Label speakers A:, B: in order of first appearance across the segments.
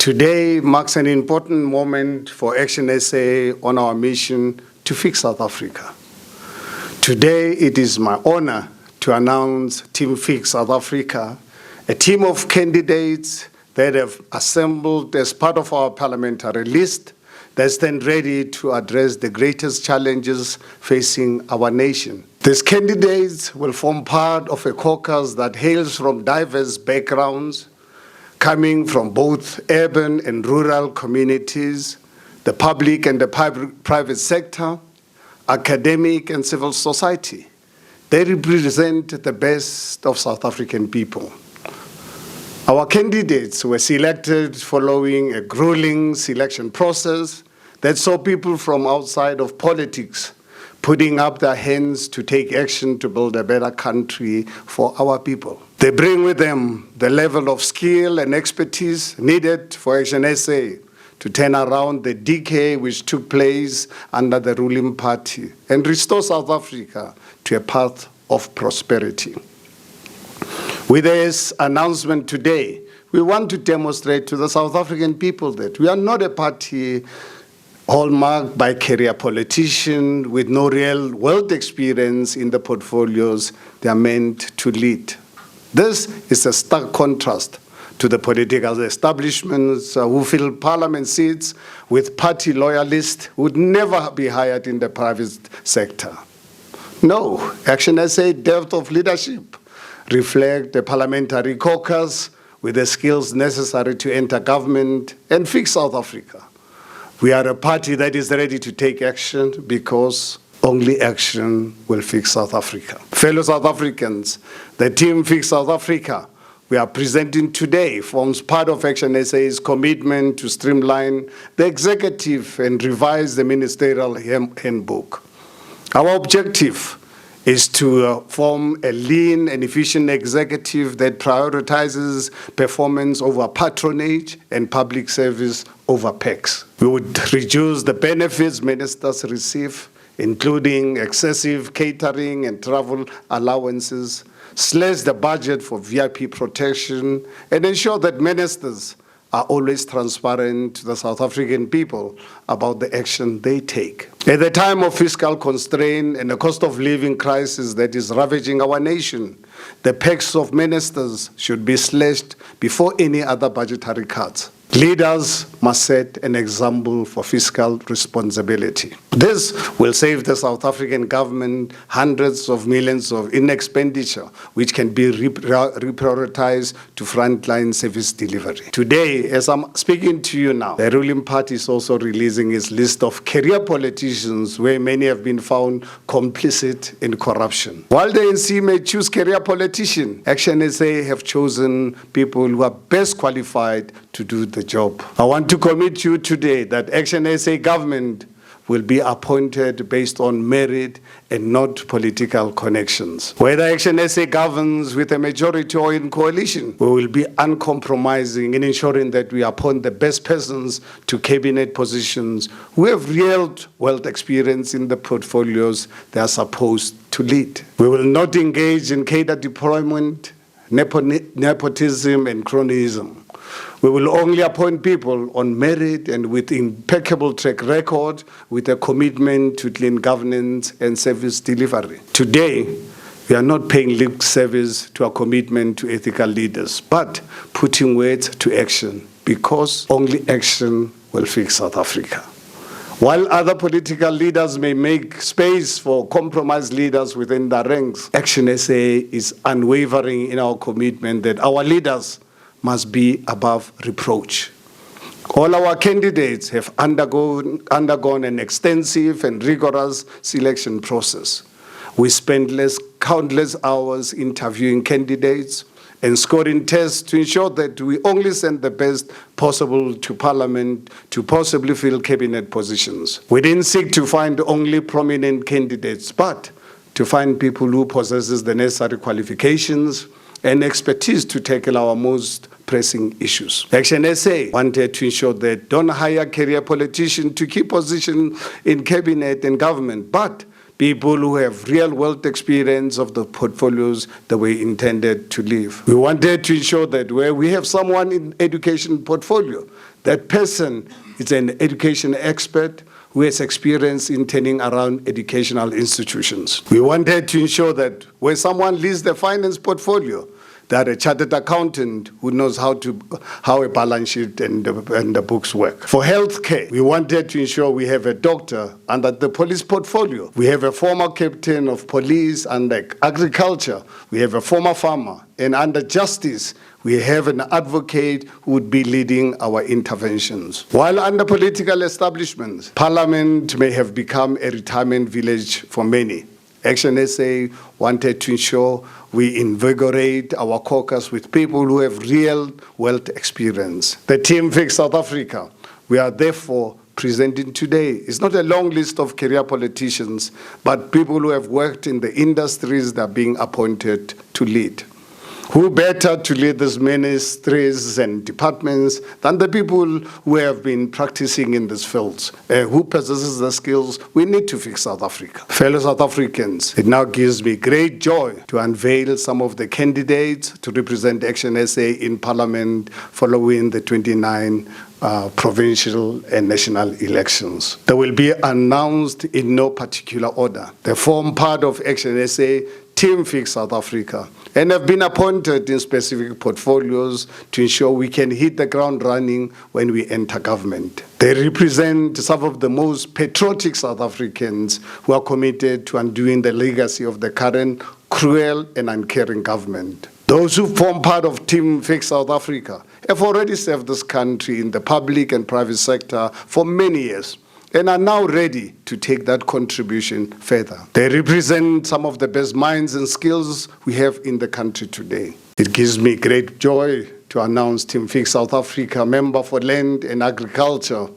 A: Today marks an important moment for ActionSA on our mission to fix South Africa. Today, it is my honor to announce Team Fix South Africa, a team of candidates that have assembled as part of our parliamentary list that stand ready to address the greatest challenges facing our nation. These candidates will form part of a caucus that hails from diverse backgrounds, coming from both urban and rural communities, the public and the private sector, academic and civil society. They represent the best of South African people. Our candidates were selected following a grueling selection process that saw people from outside of politics putting up their hands to take action to build a better country for our people. They bring with them the level of skill and expertise needed for ActionSA to turn around the decay which took place under the ruling party and restore South Africa to a path of prosperity. With this announcement today, we want to demonstrate to the South African people that we are not a party hallmarked by career politicians with no real world experience in the portfolios they are meant to lead. This is a stark contrast to the political establishments who fill parliament seats with party loyalists who would never be hired in the private sector. No, ActionSA depth of leadership reflect the parliamentary caucus with the skills necessary to enter government and fix South Africa. We are a party that is ready to take action because only action will fix South Africa. Fellow South Africans, the team Fix South Africa we are presenting today forms part of ActionSA's commitment to streamline the executive and revise the ministerial handbook. Our objective is to form a lean and efficient executive that prioritizes performance over patronage and public service over perks. We would reduce the benefits ministers receive, including excessive catering and travel allowances, slash the budget for VIP protection, and ensure that ministers are always transparent to the South African people about the action they take. At the time of fiscal constraint and the cost of living crisis that is ravaging our nation, the perks of ministers should be slashed before any other budgetary cuts. Leaders must set an example for fiscal responsibility. This will save the South African government hundreds of millions in expenditure, which can be reprioritized to frontline service delivery. Today, as I'm speaking to you now, the ruling party is also releasing its list of career politicians where many have been found complicit in corruption. While the ANC may choose career politicians, ActionSA have chosen people who are best qualified to do the job. I want to commit you today that ActionSA government will be appointed based on merit and not political connections. Whether ActionSA governs with a majority or in coalition, we will be uncompromising in ensuring that we appoint the best persons to cabinet positions who have real wealth experience in the portfolios they are supposed to lead. We will not engage in cadre deployment, nepotism, and cronyism. We will only appoint people on merit and with impeccable track record, with a commitment to clean governance and service delivery. Today, we are not paying lip service to our commitment to ethical leaders, but putting words to action, because only action will fix South Africa. While other political leaders may make space for compromised leaders within their ranks, ActionSA is unwavering in our commitment that our leaders must be above reproach. All our candidates have undergone an extensive and rigorous selection process. We spent countless hours interviewing candidates and scoring tests to ensure that we only send the best possible to Parliament to possibly fill cabinet positions. We didn't seek to find only prominent candidates, but to find people who possess the necessary qualifications and expertise to tackle our most pressing issues. ActionSA wanted to ensure that don't hire career politicians to keep positions in cabinet and government, but people who have real-world experience of the portfolios that we intended to leave. We wanted to ensure that where we have someone in education portfolio, That person is an education expert who has experience in turning around educational institutions. We wanted to ensure that when someone leads the finance portfolio, that a chartered accountant who knows how a balance sheet and the books work. For healthcare, we wanted to ensure we have a doctor under the police portfolio. We have a former captain of police under agriculture. We have a former farmer. And under justice, we have an advocate who would be leading our interventions. While under political establishments, Parliament may have become a retirement village for many. ActionSA wanted to ensure we invigorate our caucus with people who have real wealth experience. The team Fix South Africa, we are therefore presenting today, is not a long list of career politicians, but people who have worked in the industries that are being appointed to lead. Who better to lead these ministries and departments than the people who have been practicing in these fields, who possesses the skills we need to fix South Africa. Fellow South Africans, it now gives me great joy to unveil some of the candidates to represent ActionSA in Parliament following the 29 provincial and national elections. They will be announced in no particular order. They form part of ActionSA Team Fix South Africa and have been appointed in specific portfolios to ensure we can hit the ground running when we enter government. They represent some of the most patriotic South Africans who are committed to undoing the legacy of the current cruel and uncaring government. Those who form part of Team Fix South Africa have already served this country in the public and private sector for many years and are now ready to take that contribution further. They represent some of the best minds and skills we have in the country today. It gives me great joy to announce Team Fix South Africa Member for Land and Agriculture,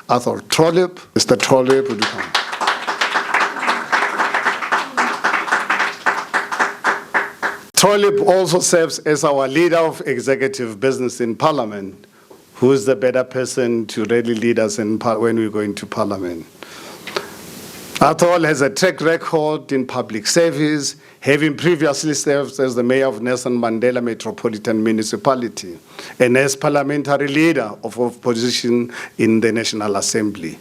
A: Arthur Trollip. Mr. Trollip, would you come? Trollip also serves as our leader of executive business in Parliament. Who is the better person to really lead us when we go into Parliament? Arthur has a track record in public service, having previously served as the mayor of Nelson Mandela Metropolitan Municipality and as parliamentary leader of opposition in the National Assembly.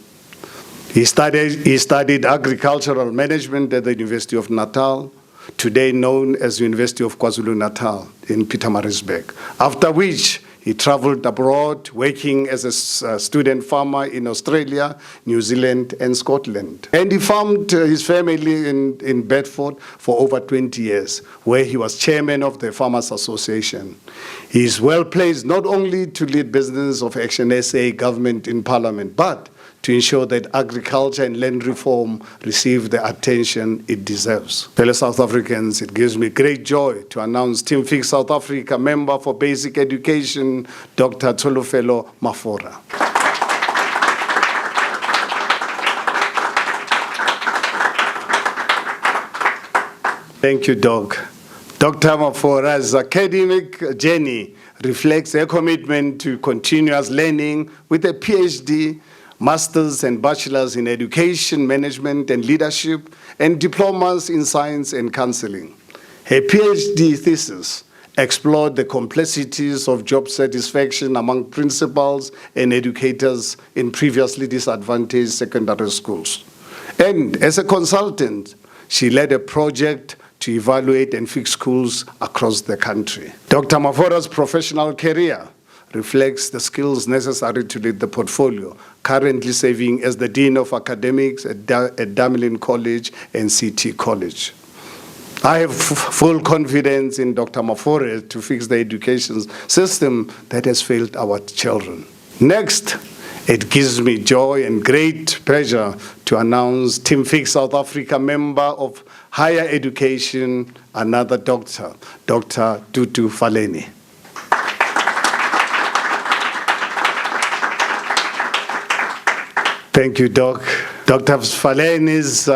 A: He studied agricultural management at the University of Natal, today known as University of KwaZulu-Natal in Pietermaritzburg, after which he traveled abroad, working as a student farmer in Australia, New Zealand, and Scotland. And he farmed his family in Bedford for over 20 years, where he was chairman of the Farmers Association. He is well placed not only to lead business of ActionSA government in Parliament, but to ensure that agriculture and land reform receive the attention it deserves. Fellow South Africans, it gives me great joy to announce Team Fix South Africa Member for Basic Education, Dr. Tsolofelo Mafora. Thank you, Doc. Dr. Mafora's academic journey reflects her commitment to continuous learning with a PhD, Masters and Bachelors in Education, Management and Leadership, and diplomas in Science and Counseling. Her PhD thesis explored the complexities of job satisfaction among principals and educators in previously disadvantaged secondary schools. And as a consultant, she led a project to evaluate and fix schools across the country. Dr. Mafora's professional career reflects the skills necessary to lead the portfolio, currently serving as the Dean of Academics at Damelin College and CT College. I have full confidence in Dr. Mafora to fix the education system that has failed our children. Next, it gives me joy and great pleasure to announce Team Fix South Africa Member of Higher Education, another doctor, Dr. Tutu Faleni. Thank you, Doc. Dr. Faleni's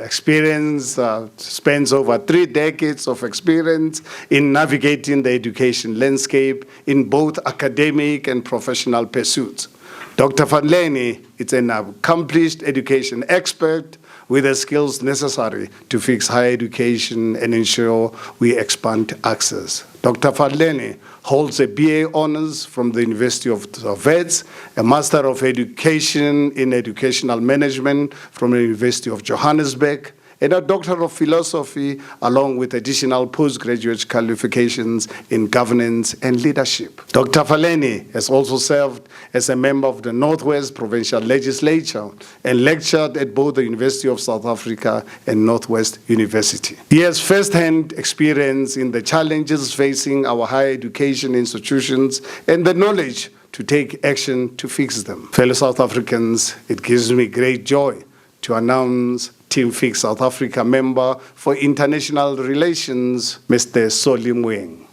A: experience spans over 3 decades of experience in navigating the education landscape in both academic and professional pursuits. Dr. Faleni is an accomplished education expert with the skills necessary to fix higher education and ensure we expand access. Dr. Faleni holds a BA Honours from the University of Wits, a Master of Education in Educational Management from the University of Johannesburg, and a Doctor of Philosophy, along with additional postgraduate qualifications in governance and leadership. Dr. Faleni has also served as a member of the Northwest Provincial Legislature and lectured at both the University of South Africa and Northwest University. He has first-hand experience in the challenges facing our higher education institutions and the knowledge to take action to fix them. Fellow South Africans, it gives me great joy to announce Team Fix South Africa member for International Relations, Mr. Solly Moeng.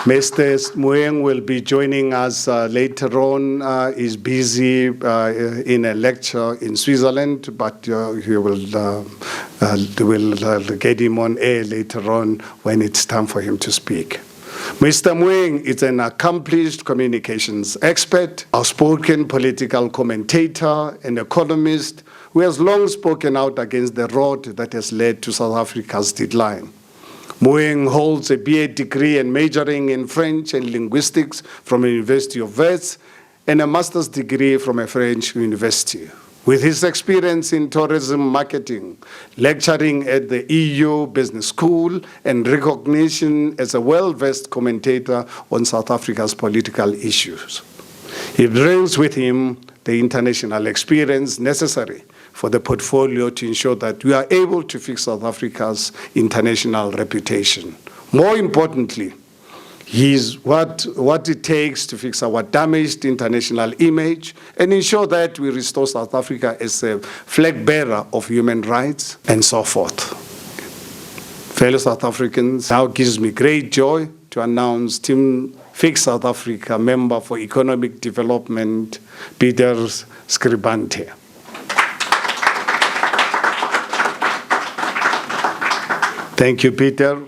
A: Mr. Moeng will be joining us later on. He's busy in a lecture in Switzerland, but we'll get him on air later on when it's time for him to speak. Mr. Moeng is an accomplished communications expert, outspoken political commentator, and economist who has long spoken out against the road that has led to South Africa's decline. Moeng holds a BA degree and majoring in French and linguistics from the University of Wits and a master's degree from a French university. With his experience in tourism marketing, lecturing at the EU Business School, and recognition as a well-versed commentator on South Africa's political issues, he brings with him the international experience necessary for the portfolio to ensure that we are able to fix South Africa's international reputation. More importantly, he's what it takes to fix our damaged international image and ensure that we restore South Africa as a flag bearer of human rights and so forth. Fellow South Africans, now gives me great joy to announce Team Fix South Africa member for Economic Development, Peter Scribante. Thank you, Peter,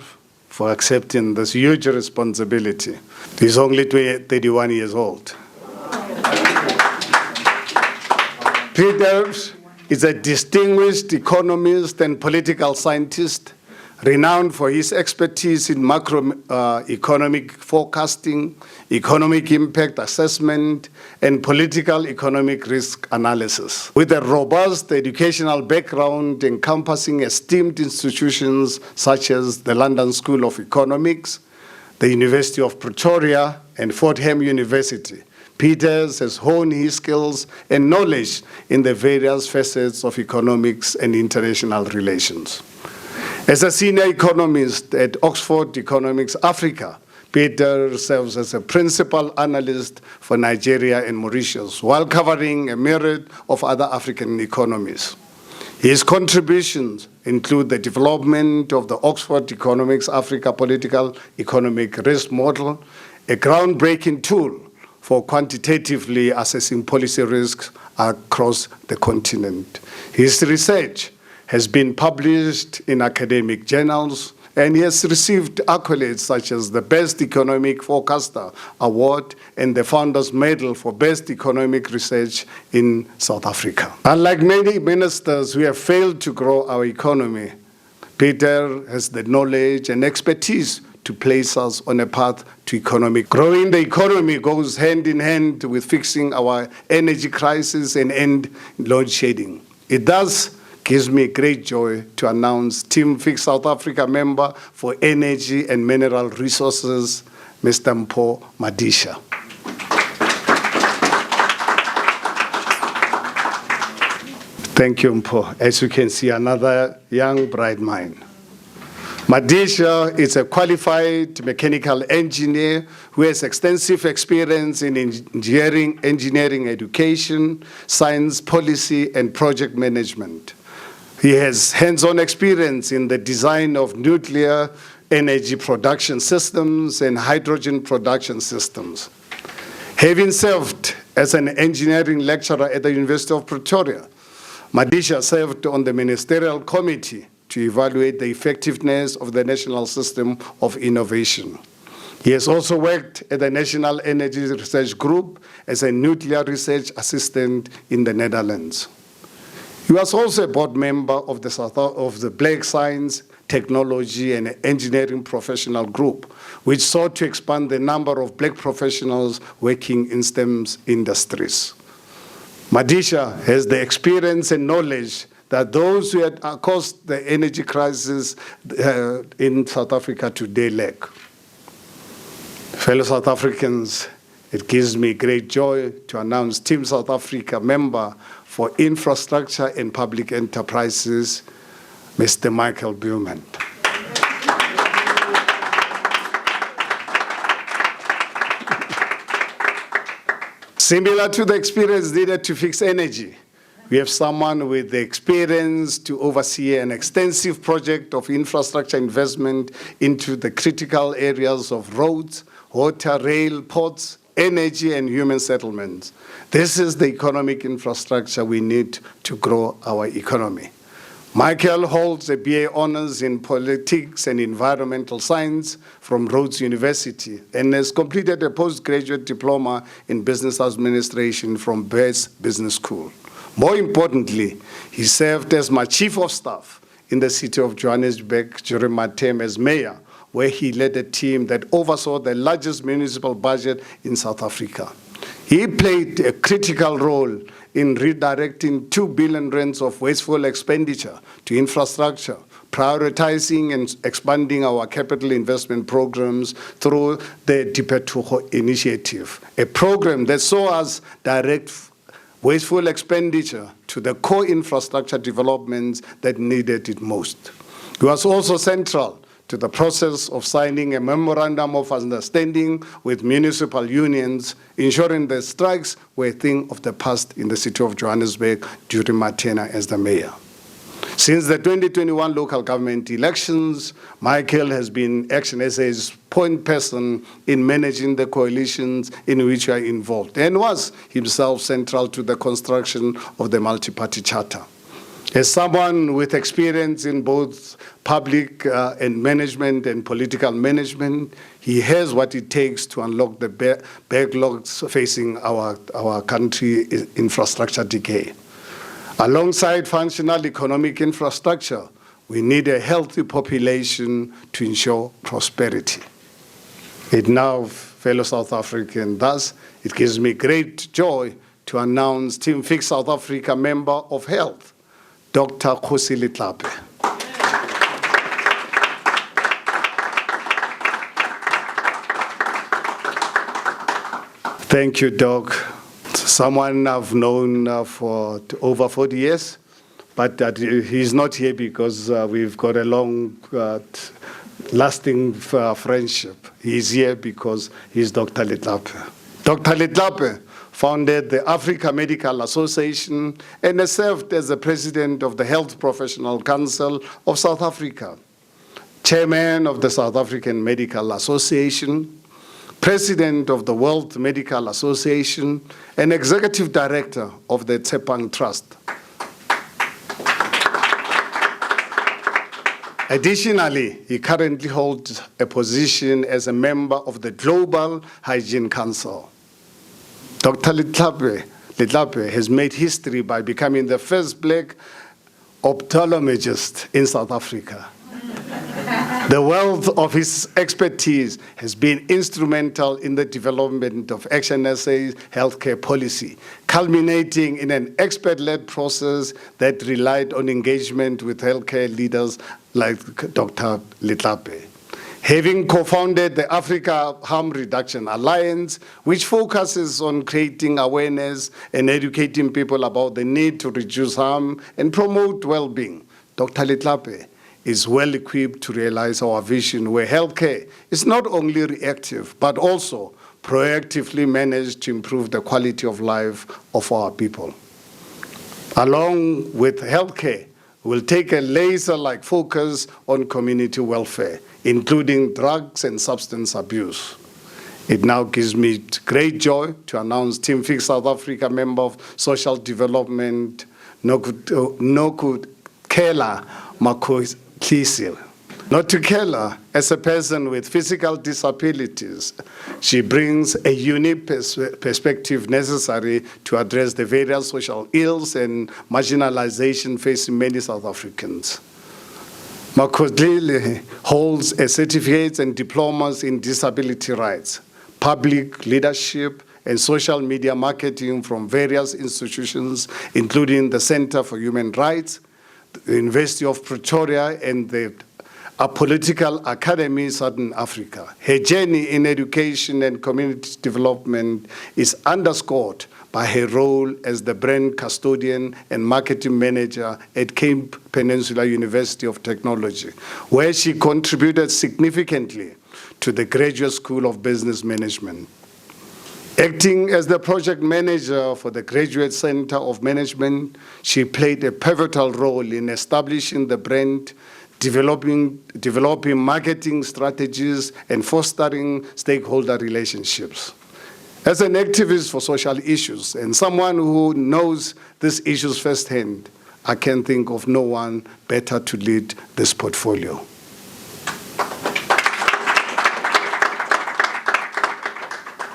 A: for accepting this huge responsibility. He's only 31 years old. Peter is a distinguished economist and political scientist, renowned for his expertise in macroeconomic forecasting, economic impact assessment, and political economic risk analysis. With a robust educational background encompassing esteemed institutions such as the London School of Economics, the University of Pretoria, and Fordham University, Peters has honed his skills and knowledge in the various facets of economics and international relations. As a senior economist at Oxford Economics Africa, Peter serves as a principal analyst for Nigeria and Mauritius, while covering a myriad of other African economies. His contributions include the development of the Oxford Economics Africa Political Economic Risk Model, a groundbreaking tool for quantitatively assessing policy risks across the continent. His research has been published in academic journals, and he has received accolades such as the Best Economic Forecaster Award and the Founders Medal for Best Economic Research in South Africa. Unlike many ministers who have failed to grow our economy, Peter has the knowledge and expertise to place us on a path to economic. Growing the economy goes hand in hand with fixing our energy crisis and end load shedding. It thus gives me great joy to announce Team Fix South Africa member for Energy and Mineral Resources, Mr. Mpho Madisha. Thank you, Mpho. As you can see, another young, bright mind. Madisha is a qualified mechanical engineer who has extensive experience in engineering education, science policy, and project management. He has hands-on experience in the design of nuclear energy production systems and hydrogen production systems. Having served as an engineering lecturer at the University of Pretoria, Madisha served on the ministerial committee to evaluate the effectiveness of the National System of Innovation. He has also worked at the National Energy Research Group as a nuclear research assistant in the Netherlands. He was also a board member of the Black Science, Technology and Engineering Professional Group, which sought to expand the number of black professionals working in STEM industries. Madisha has the experience and knowledge that those who had caused the energy crisis in South Africa today lack. Fellow South Africans, it gives me great joy to announce Team South Africa member for Infrastructure and Public Enterprises, Mr. Michael Bowman. Similar to the experience needed to fix energy, we have someone with the experience to oversee an extensive project of infrastructure investment into the critical areas of roads, water, rail, ports, energy, and human settlements. This is the economic infrastructure we need to grow our economy. Michael holds a BA Honours in Politics and Environmental Science from Rhodes University and has completed a postgraduate diploma in Business Administration from Base Business School. More importantly, he served as my Chief of Staff in the city of Johannesburg during my term as mayor, where he led a team that oversaw the largest municipal budget in South Africa. He played a critical role in redirecting 2 billion rands of wasteful expenditure to infrastructure, prioritizing and expanding our capital investment programs through the Dipethugo initiative, a program that saw us direct wasteful expenditure to the core infrastructure developments that needed it most. He was also central to the process of signing a memorandum of understanding with municipal unions, ensuring that strikes were a thing of the past in the city of Johannesburg during my tenure as the mayor. Since the 2021 local government elections, Michael has been ActionSA's point person in managing the coalitions in which we are involved and was himself central to the construction of the multi-party charter. As someone with experience in both public and management and political management, he has what it takes to unlock the backlogs facing our country infrastructure decay. Alongside functional economic infrastructure, we need a healthy population to ensure prosperity. It now, fellow South African, thus, it gives me great joy to announce Team Fix South Africa member of Health, Dr. Kgosi Letlape. Thank you, Doc. Someone I've known for over 40 years, but he's not here because we've got a long, lasting friendship. He's here because he's Dr. Letlape. Dr. Letlape founded the Africa Medical Association and has served as the president of the Health Professional Council of South Africa, chairman of the South African Medical Association, president of the World Medical Association, and executive director of the Tsepang Trust. Additionally, he currently holds a position as a member of the Global Hygiene Council. Dr. Letlape has made history by becoming the first black ophthalmologist in South Africa. The wealth of his expertise has been instrumental in the development of ActionSA's healthcare policy, culminating in an expert-led process that relied on engagement with healthcare leaders like Dr. Letlape. Having co-founded the Africa Harm Reduction Alliance, which focuses on creating awareness and educating people about the need to reduce harm and promote well-being, Dr. Letlape is well equipped to realize our vision where healthcare is not only reactive, but also proactively managed to improve the quality of life of our people. Along with healthcare, we'll take a laser-like focus on community welfare, including drugs and substance abuse. It now gives me great joy to announce Team Fix South Africa member of Social Development, Nokukela Makhosi. Not to kill her, as a person with physical disabilities, she brings a unique perspective necessary to address the various social ills and marginalization facing many South Africans. Makhosile holds a certificate and diplomas in disability rights, public leadership, and social media marketing from various institutions, including the Center for Human Rights, the University of Pretoria, and the Political Academy Southern Africa. Her journey in education and community development is underscored by her role as the brand custodian and marketing manager at Cape Peninsula University of Technology, where she contributed significantly to the Graduate School of Business Management. Acting as the project manager for the Graduate Center of Management, she played a pivotal role in establishing the brand, developing marketing strategies, and fostering stakeholder relationships. As an activist for social issues and someone who knows these issues firsthand, I can think of no one better to lead this portfolio.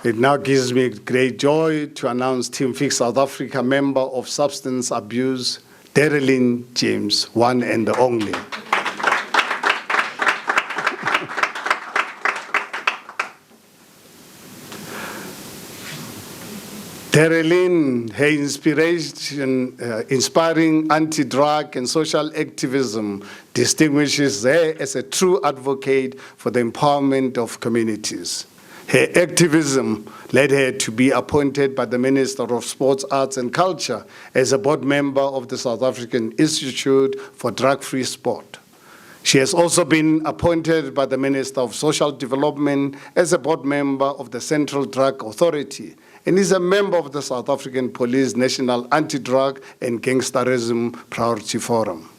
A: It now gives me great joy to announce Team Fix South Africa member of substance abuse, Darylin James, one and the only. Darylin, her inspiring anti-drug and social activism distinguishes her as a true advocate for the empowerment of communities. Her activism led her to be appointed by the Minister of Sports, Arts and Culture as a board member of the South African Institute for Drug-Free Sport. She has also been appointed by the Minister of Social Development as a board member of the Central Drug Authority and is a member of the South African Police National Anti-Drug and Gangsterism Priority Forum.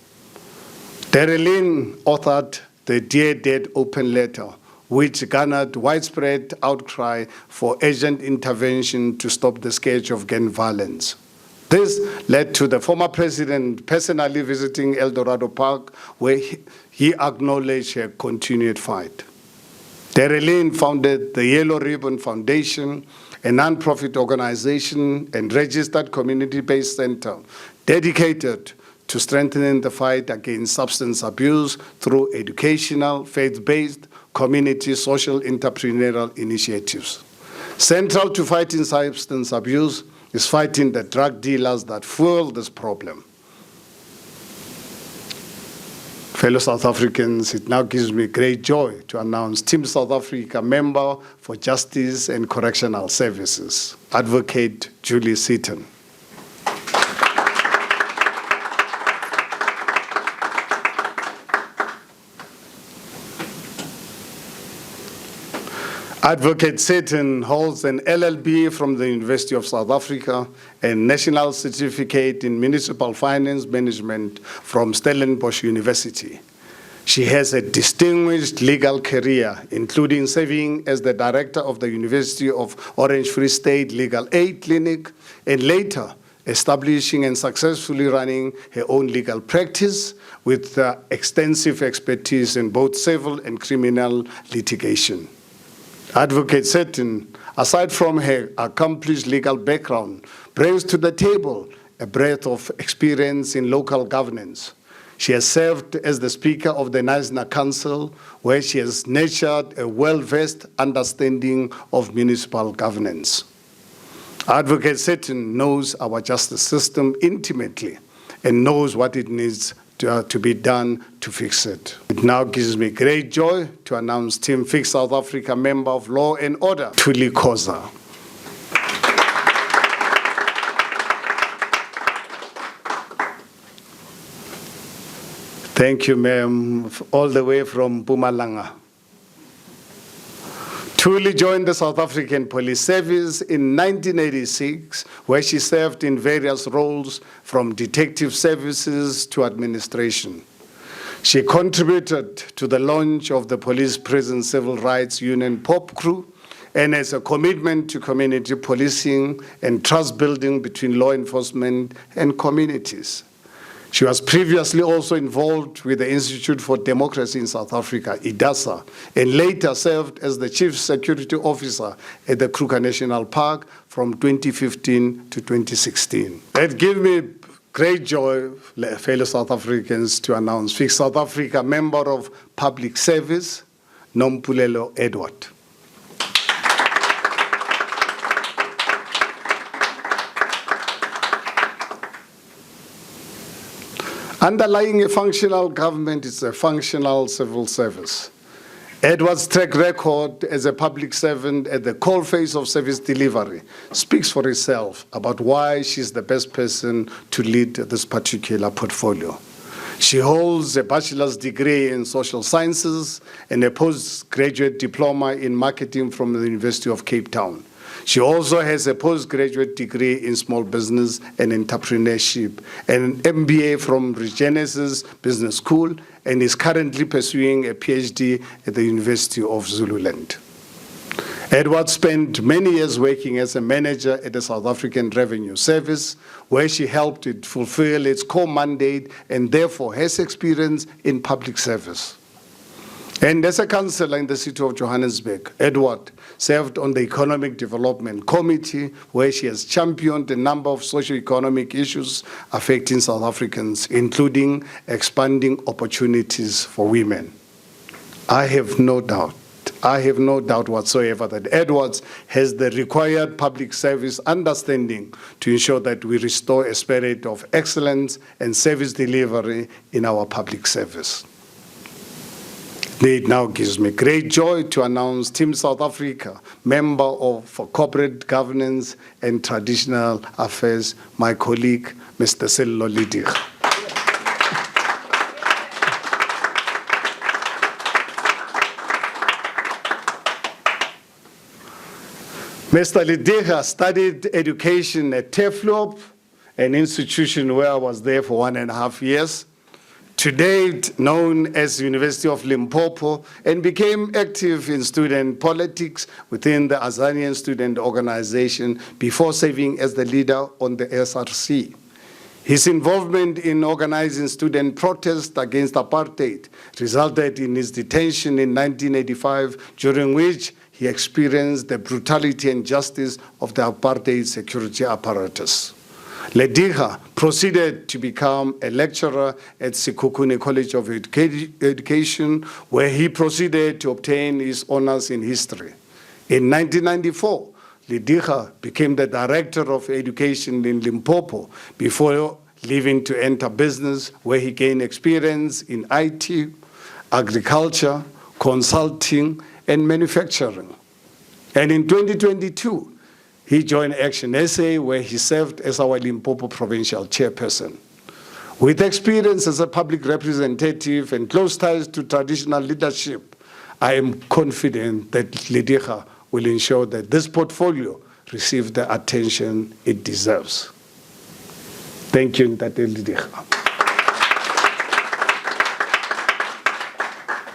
A: Darylin authored the Dear Dead open letter, which garnered widespread outcry for urgent intervention to stop the scourge of gang violence. This led to the former president personally visiting El Dorado Park, where he acknowledged her continued fight. Darylin founded the Yellow Ribbon Foundation, a non-profit organization and registered community-based center dedicated to strengthening the fight against substance abuse through educational, faith-based, community, social, entrepreneurial initiatives. Central to fighting substance abuse is fighting the drug dealers that fuel this problem. Fellow South Africans, it now gives me great joy to announce Team South Africa member for Justice and Correctional Services, Advocate Julie Seaton. Advocate Seaton holds an LLB from the University of South Africa and National Certificate in Municipal Finance Management from Stellenbosch University. She has a distinguished legal career, including serving as the director of the University of Orange Free State Legal Aid Clinic, and later establishing and successfully running her own legal practice with extensive expertise in both civil and criminal litigation. Advocate Seaton, aside from her accomplished legal background, brings to the table a breadth of experience in local governance. She has served as the Speaker of the National Council, where she has nurtured a well-versed understanding of municipal governance. Advocate Seaton knows our justice system intimately and knows what it needs to be done to fix it. It now gives me great joy to announce Team Fix South Africa member of Law and Order, Thuli Khoza. Thank you, ma'am, all the way from Mpumalanga. Thuli joined the South African Police Service in 1986, where she served in various roles from detective services to administration. She contributed to the launch of the Police Prison Civil Rights Union POP crew and has a commitment to community policing and trust building between law enforcement and communities. She was previously also involved with the Institute for Democracy in South Africa, IDASA, and later served as the Chief Security Officer at the Kruger National Park from 2015 to 2016. It gives me great joy, fellow South Africans, to announce Fix South Africa Member of Public Service, Nompulelo Edward. Underlying a functional government is a functional civil service. Edward's track record as a public servant at the coalface of service delivery speaks for itself about why she's the best person to lead this particular portfolio. She holds a bachelor's degree in social sciences and a postgraduate diploma in marketing from the University of Cape Town. She also has a postgraduate degree in small business and entrepreneurship and an MBA from Regenesis Business School, and is currently pursuing a PhD at the University of Zululand. Edward spent many years working as a manager at the South African Revenue Service, where she helped it fulfill its core mandate and therefore has experience in public service. And as a councillor in the city of Johannesburg, Edward served on the Economic Development Committee, where she has championed a number of socio-economic issues affecting South Africans, including expanding opportunities for women. I have no doubt whatsoever that Edwards has the required public service understanding to ensure that we restore a spirit of excellence and service delivery in our public service. It now gives me great joy to announce Team South Africa, Member for Corporate Governance and Traditional Affairs, my colleague, Mr. Sello Lidikga. Mr. Lidikga studied education at TEFLOP, an institution where I was there for 1.5 years. To date, known as University of Limpopo, and became active in student politics within the Azanian Student Organization before serving as the leader on the SRC. His involvement in organizing student protests against apartheid resulted in his detention in 1985, during which he experienced the brutality and justice of the apartheid security apparatus. Lidikga proceeded to become a lecturer at Sekhukhune College of Education, where he proceeded to obtain his honors in history. In 1994, Lidikga became the director of education in Limpopo before leaving to enter business, where he gained experience in IT, agriculture, consulting, and manufacturing. And in 2022, he joined ActionSA, where he served as our Limpopo provincial chairperson. With experience as a public representative and close ties to traditional leadership, I am confident that Lidikga will ensure that this portfolio receives the attention it deserves. Thank you, Ntate Lidikga.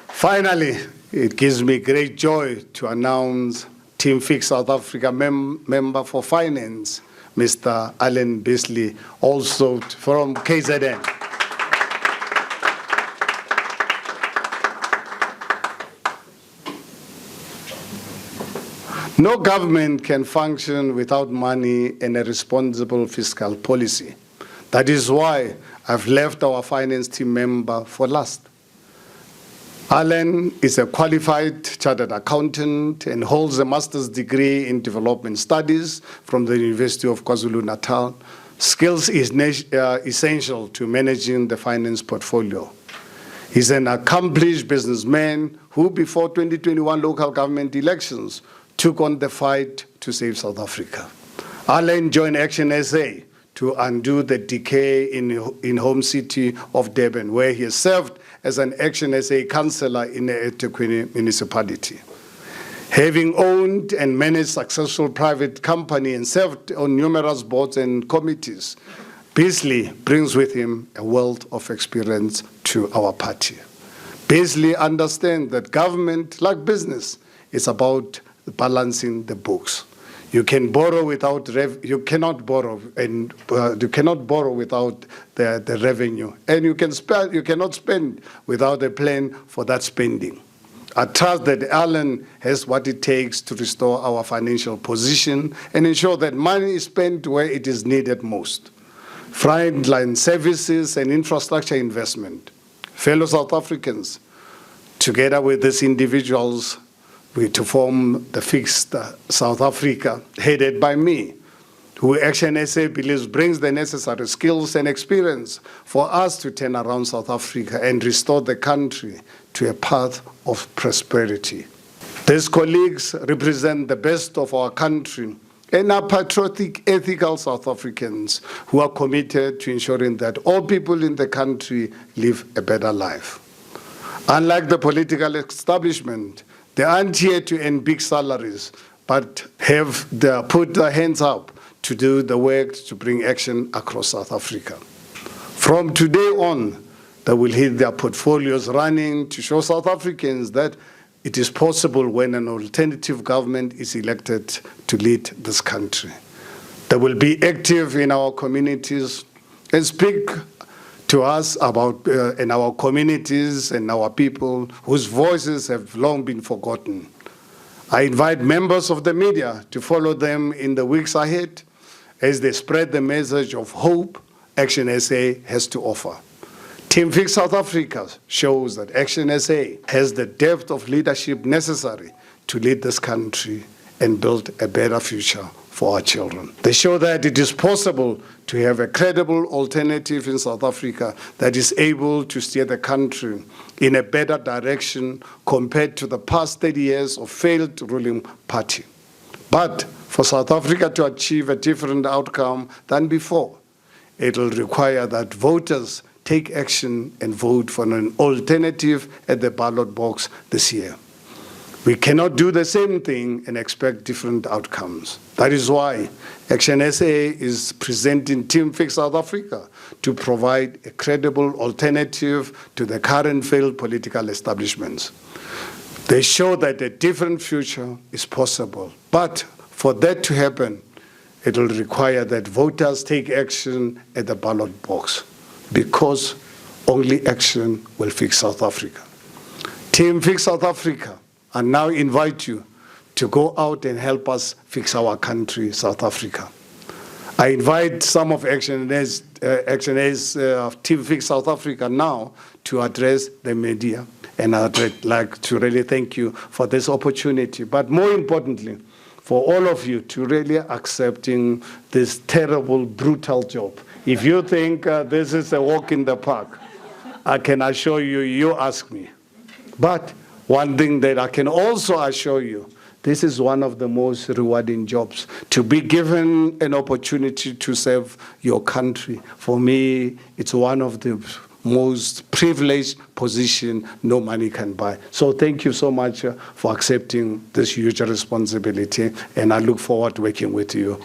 A: Finally, it gives me great joy to announce Team Fix South Africa Member for Finance, Mr. Alan Beasley, also from KZN. No government can function without money and a responsible fiscal policy. That is why I've left our finance team member for last. Alan is a qualified chartered accountant and holds a master's degree in development studies from the University of KwaZulu-Natal. Skills is essential to managing the finance portfolio. He's an accomplished businessman who, before 2021 local government elections, took on the fight to save South Africa. Alan joined ActionSA to undo the decay in home city of Durban, where he has served as an ActionSA councillor in the eThekwini municipality. Having owned and managed successful private company and served on numerous boards and committees, Beasley brings with him a wealth of experience to our party. Beasley understands that government, like business, is about balancing the books. You can borrow without you cannot borrow, and you cannot borrow without the revenue, and you cannot spend without a plan for that spending. I trust that Alan has what it takes to restore our financial position and ensure that money is spent where it is needed most. Frontline services and infrastructure investment. Fellow South Africans, together with these individuals, we to form the Fixed South Africa, headed by me, who ActionSA believes brings the necessary skills and experience for us to turn around South Africa and restore the country to a path of prosperity. These colleagues represent the best of our country and are patriotic, ethical South Africans who are committed to ensuring that all people in the country live a better life. Unlike the political establishment, they aren't here to earn big salaries, but have put their hands up to do the work to bring action across South Africa. From today on, they will hit their portfolios running to show South Africans that it is possible when an alternative government is elected to lead this country. They will be active in our communities and speak to us about in our communities and our people whose voices have long been forgotten. I invite members of the media to follow them in the weeks ahead as they spread the message of hope ActionSA has to offer. Team Fix South Africa shows that ActionSA has the depth of leadership necessary to lead this country and build a better future for our children. They show that it is possible to have a credible alternative in South Africa that is able to steer the country in a better direction compared to the past 30 years of failed ruling party. But for South Africa to achieve a different outcome than before, it will require that voters take action and vote for an alternative at the ballot box this year. We cannot do the same thing and expect different outcomes. That is why ActionSA is presenting Team Fix South Africa to provide a credible alternative to the current failed political establishments. They show that a different future is possible. But for that to happen, it will require that voters take action at the ballot box, because only action will fix South Africa. Team Fix South Africa, I now invite you to go out and help us fix our country, South Africa. I invite some of ActionSA's Team Fix South Africa now to address the media, and I'd like to really thank you for this opportunity, but more importantly, for all of you to really accepting this terrible, brutal job. If you think this is a walk in the park, I can assure you, you ask me. But one thing that I can also assure you, this is one of the most rewarding jobs. To be given an opportunity to serve your country, for me, it's one of the most privileged position no money can buy. So thank you so much for accepting this huge responsibility, and I look forward to working with you.